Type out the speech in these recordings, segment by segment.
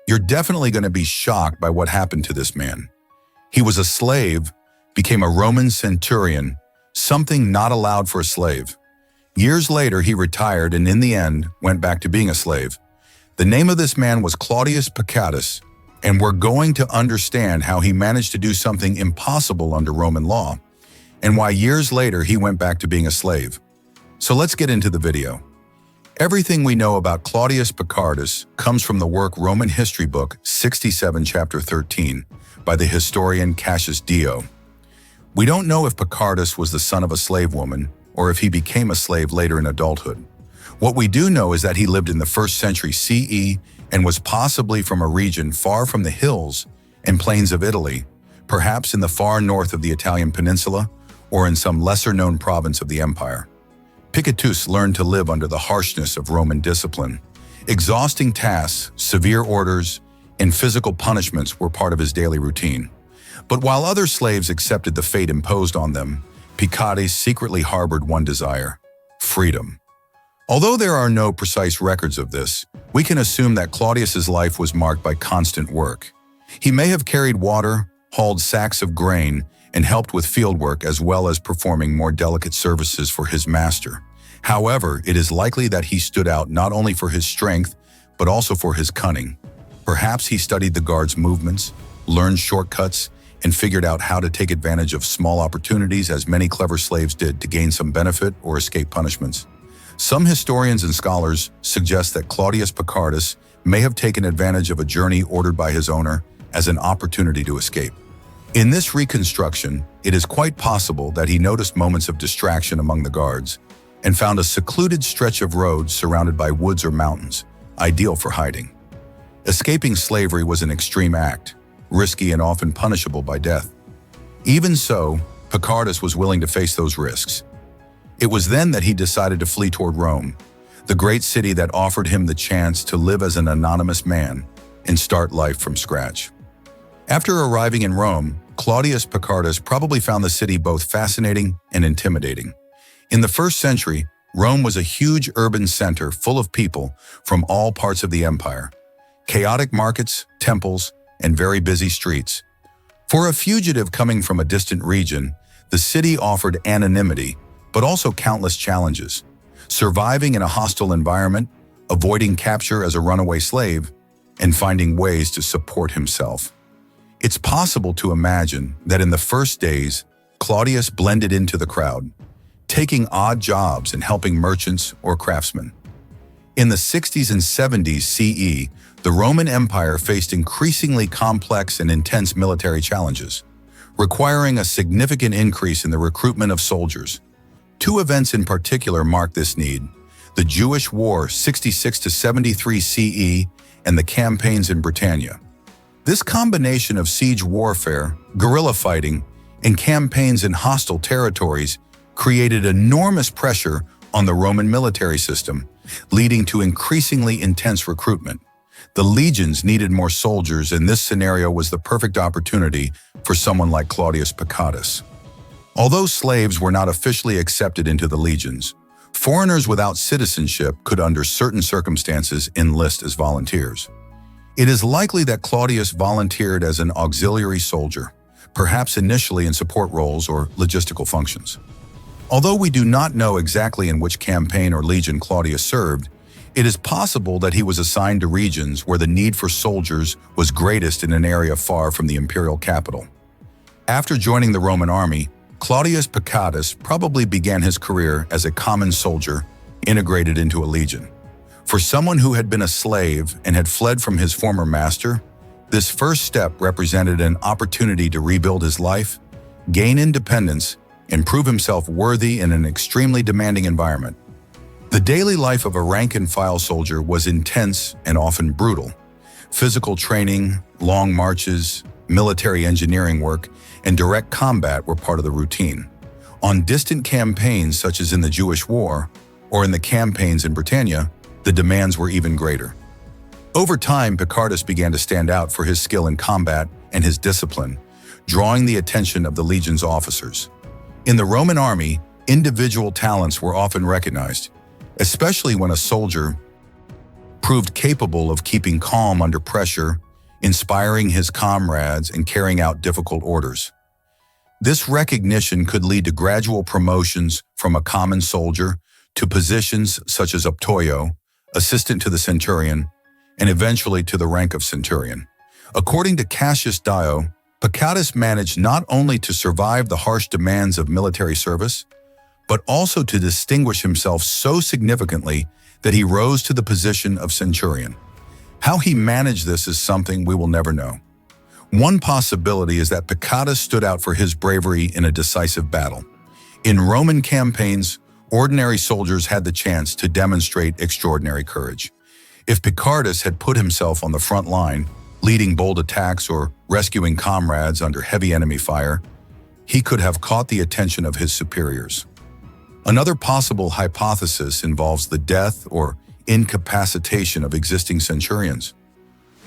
You're definitely going to be shocked by what happened to this man. He was a slave, became a Roman centurion, something not allowed for a slave. Years later, he retired and in the end went back to being a slave. The name of this man was Claudius Picatus, and we're going to understand how he managed to do something impossible under Roman law, and why years later he went back to being a slave. So let's get into the video. Everything we know about Claudius Picatus comes from the work Roman History Book 67 chapter 13 by the historian Cassius Dio. We don't know if Picatus was the son of a slave woman or if he became a slave later in adulthood. What we do know is that he lived in the 1st century CE and was possibly from a region far from the hills and plains of Italy, perhaps in the far north of the Italian peninsula or in some lesser-known province of the empire. Picatus learned to live under the harshness of Roman discipline. Exhausting tasks, severe orders, and physical punishments were part of his daily routine. But while other slaves accepted the fate imposed on them, Picatus secretly harbored one desire: freedom. Although there are no precise records of this, we can assume that Claudius's life was marked by constant work. He may have carried water, hauled sacks of grain, and helped with field work as well as performing more delicate services for his master. However, it is likely that he stood out not only for his strength, but also for his cunning. Perhaps he studied the guards' movements, learned shortcuts, and figured out how to take advantage of small opportunities as many clever slaves did to gain some benefit or escape punishments. Some historians and scholars suggest that Claudius Picatus may have taken advantage of a journey ordered by his owner as an opportunity to escape. In this reconstruction, it is quite possible that he noticed moments of distraction among the guards and found a secluded stretch of road surrounded by woods or mountains, ideal for hiding. Escaping slavery was an extreme act, risky and often punishable by death. Even so, Picatus was willing to face those risks. It was then that he decided to flee toward Rome, the great city that offered him the chance to live as an anonymous man and start life from scratch. After arriving in Rome, Claudius Picatus probably found the city both fascinating and intimidating. In the 1st century, Rome was a huge urban center full of people from all parts of the empire. Chaotic markets, temples, and very busy streets. For a fugitive coming from a distant region, the city offered anonymity, but also countless challenges. Surviving in a hostile environment, avoiding capture as a runaway slave, and finding ways to support himself. It's possible to imagine that in the first days, Claudius blended into the crowd, taking odd jobs and helping merchants or craftsmen. In the 60s and 70s CE, the Roman Empire faced increasingly complex and intense military challenges, requiring a significant increase in the recruitment of soldiers. Two events in particular marked this need: the Jewish War 66 to 73 CE and the campaigns in Britannia. This combination of siege warfare, guerrilla fighting, and campaigns in hostile territories created enormous pressure on the Roman military system, leading to increasingly intense recruitment. The legions needed more soldiers, and this scenario was the perfect opportunity for someone like Claudius Picatus. Although slaves were not officially accepted into the legions, foreigners without citizenship could under certain circumstances enlist as volunteers. It is likely that Claudius volunteered as an auxiliary soldier, perhaps initially in support roles or logistical functions. Although we do not know exactly in which campaign or legion Claudius served, it is possible that he was assigned to regions where the need for soldiers was greatest in an area far from the imperial capital. After joining the Roman army, Claudius Picatus probably began his career as a common soldier integrated into a legion. For someone who had been a slave and had fled from his former master, this first step represented an opportunity to rebuild his life, gain independence, and prove himself worthy in an extremely demanding environment. The daily life of a rank-and-file soldier was intense and often brutal. Physical training, long marches, military engineering work, and direct combat were part of the routine. On distant campaigns such as in the Jewish War or in the campaigns in Britannia, the demands were even greater. Over time, Picatus began to stand out for his skill in combat and his discipline, drawing the attention of the legion's officers. In the Roman army, individual talents were often recognized, especially when a soldier proved capable of keeping calm under pressure, inspiring his comrades, and carrying out difficult orders. This recognition could lead to gradual promotions from a common soldier to positions such as Optoyo, assistant to the Centurion, and eventually to the rank of Centurion. According to Cassius Dio, Pacatus managed not only to survive the harsh demands of military service, but also to distinguish himself so significantly that he rose to the position of Centurion. How he managed this is something we will never know. One possibility is that Pacatus stood out for his bravery in a decisive battle. In Roman campaigns, ordinary soldiers had the chance to demonstrate extraordinary courage. If Pacatus had put himself on the front line, leading bold attacks or rescuing comrades under heavy enemy fire, he could have caught the attention of his superiors. Another possible hypothesis involves the death or incapacitation of existing centurions.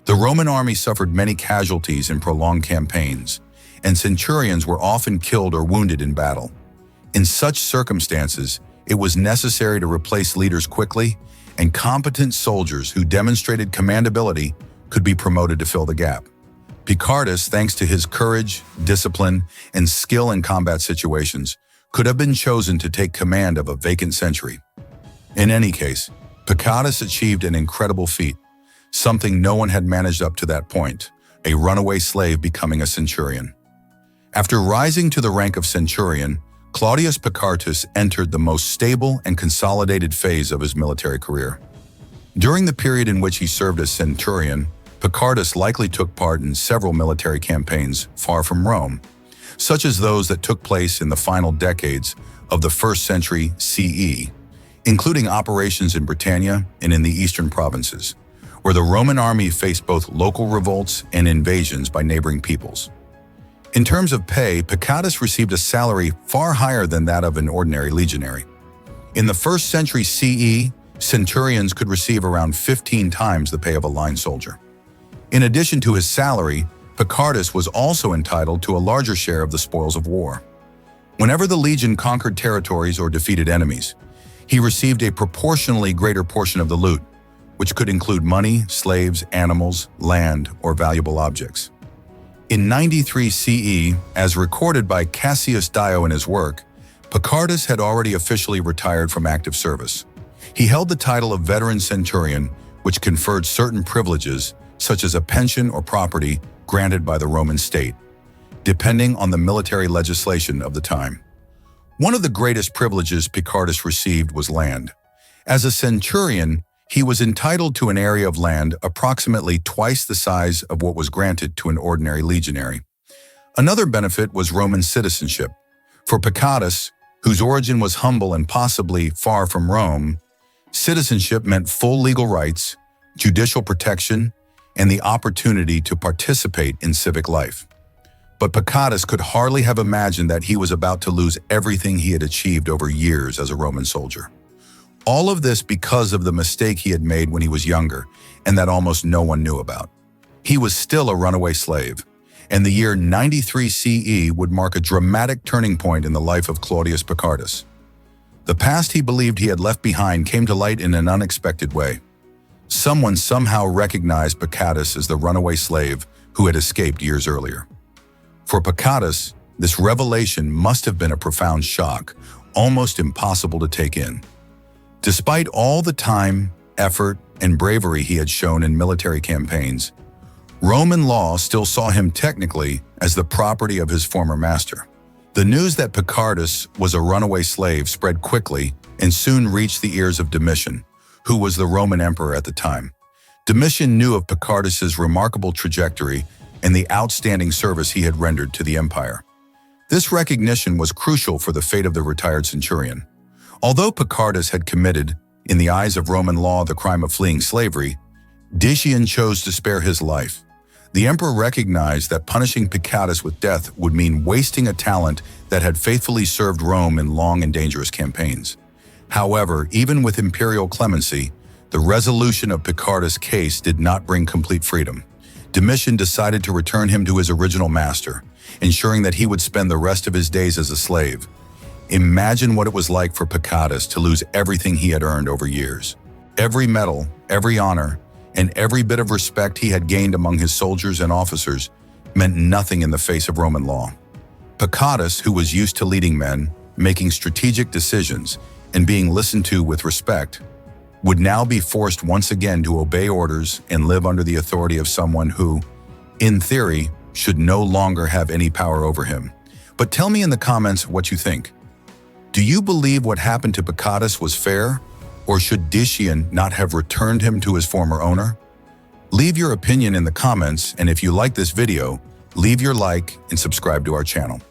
The Roman army suffered many casualties in prolonged campaigns, and centurions were often killed or wounded in battle. In such circumstances, it was necessary to replace leaders quickly, and competent soldiers who demonstrated commandability could be promoted to fill the gap. Pacatus, thanks to his courage, discipline, and skill in combat situations, could have been chosen to take command of a vacant century. In any case, Pacatus achieved an incredible feat, something no one had managed up to that point, a runaway slave becoming a centurion. After rising to the rank of centurion, Claudius Pacatus entered the most stable and consolidated phase of his military career. During the period in which he served as centurion, Pacatus likely took part in several military campaigns far from Rome, such as those that took place in the final decades of the 1st century CE, including operations in Britannia and in the eastern provinces, where the Roman army faced both local revolts and invasions by neighboring peoples. In terms of pay, Pacatus received a salary far higher than that of an ordinary legionary. In the 1st century CE, centurions could receive around 15 times the pay of a line soldier. In addition to his salary, Pacatus was also entitled to a larger share of the spoils of war. Whenever the legion conquered territories or defeated enemies, he received a proportionally greater portion of the loot, which could include money, slaves, animals, land, or valuable objects. In 93 CE, as recorded by Cassius Dio in his work, Pacatus had already officially retired from active service. He held the title of veteran centurion, which conferred certain privileges, such as a pension or property granted by the Roman state, depending on the military legislation of the time. One of the greatest privileges Pacatus received was land. As a centurion, he was entitled to an area of land approximately twice the size of what was granted to an ordinary legionary. Another benefit was Roman citizenship. For Pacatus, whose origin was humble and possibly far from Rome, citizenship meant full legal rights, judicial protection, and the opportunity to participate in civic life. But Pacatus could hardly have imagined that he was about to lose everything he had achieved over years as a Roman soldier. All of this because of the mistake he had made when he was younger and that almost no one knew about. He was still a runaway slave, and the year 93 CE would mark a dramatic turning point in the life of Claudius Pacatus. The past he believed he had left behind came to light in an unexpected way. Someone somehow recognized Pacatus as the runaway slave who had escaped years earlier. For Pacatus, this revelation must have been a profound shock, almost impossible to take in. Despite all the time, effort, and bravery he had shown in military campaigns, Roman law still saw him technically as the property of his former master. The news that Pacatus was a runaway slave spread quickly and soon reached the ears of Domitian, who was the Roman emperor at the time. Domitian knew of Pacatus's remarkable trajectory and the outstanding service he had rendered to the empire. This recognition was crucial for the fate of the retired centurion. Although Pacatus had committed, in the eyes of Roman law, the crime of fleeing slavery, Domitian chose to spare his life. The emperor recognized that punishing Pacatus with death would mean wasting a talent that had faithfully served Rome in long and dangerous campaigns. However, even with imperial clemency, the resolution of Pacatus' case did not bring complete freedom. Domitian decided to return him to his original master, ensuring that he would spend the rest of his days as a slave. Imagine what it was like for Pacatus to lose everything he had earned over years. Every medal, every honor, and every bit of respect he had gained among his soldiers and officers meant nothing in the face of Roman law. Pacatus, who was used to leading men, making strategic decisions, and being listened to with respect, would now be forced once again to obey orders and live under the authority of someone who, in theory, should no longer have any power over him. But tell me in the comments what you think. Do you believe what happened to Pacatus was fair, or should Decian not have returned him to his former owner? Leave your opinion in the comments, and if you like this video, leave your like and subscribe to our channel.